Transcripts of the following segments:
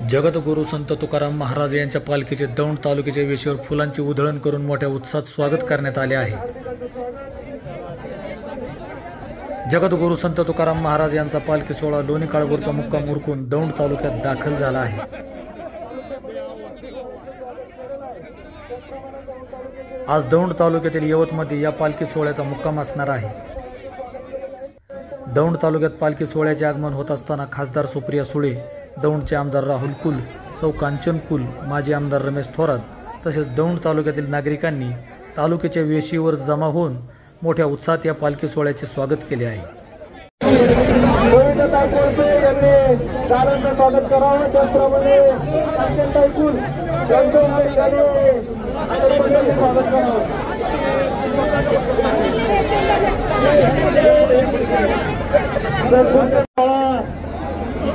जगद्गुरू संत तुकाराम महाराज यांच्या पालखीचे दौंड तालुक्याच्या वेशीवर फुलांची उधळण करून मोठ्या उत्साहात स्वागत करण्यात आले आहे। जगद्गुरू संत तुकाराम महाराज यांचा पालखी सोहळा लोणी काळभोरचा मुक्काम उरकून दौंड तालुक्यात दाखल झाला आहे। आज दौंड तालुक्यातील यवतमध्ये या पालखी सोहळ्याचा मुक्काम असणार आहे। दौंड तालुक्यात पालखी सोहळ्याचे आगमन होत असताना खासदार सुप्रिया सुळे, दौंडचे आमदार राहुल कुल, सौ कांचन कुल, माजी आमदार रमेश थोरात तसेच दौंड तालुक्यातील नागरिकांनी तालुक्याच्या वेशीवर जमा होऊन मोठ्या उत्साहात या पालखी सोहळ्याचे स्वागत केले आहे।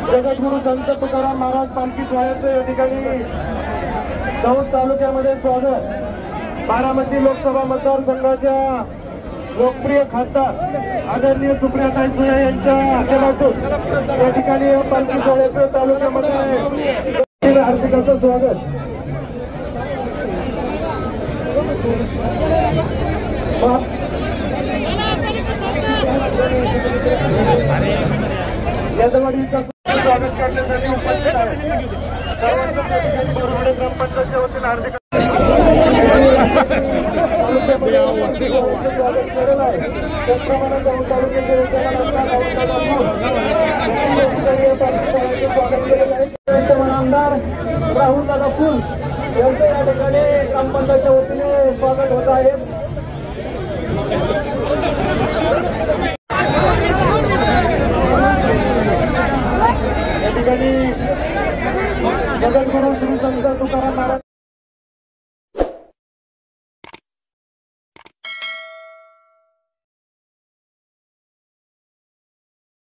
जगद्गुरू संत तुकाराम महाराज पालखी सोहळ्याचे या ठिकाणी दौंड तालुक्यामध्ये स्वागत। बारामती लोकसभा मतदारसंघाच्या लोकप्रिय खासदार आदरणीय सुप्रियाताई सुळे यांच्या माध्यमातून या ठिकाणी पालखी सोहळ्याचे तालुक्यामध्ये हार्दिक असं स्वागत। स्वागत करण्यासाठी उपस्थित आहे ग्रामपंचायतच्या वतीने हार्दिक स्वागत केलेलं आहे। त्याचप्रमाणे दौंड तालुक्याचे स्वागत केलेलं आहे। आमदार राहुल दादा कुल यांचं या ठिकाणी ग्रामपंचायतच्या वतीने स्वागत होत आहे। जगद्गुरू श्री संत तुकाराम महाराज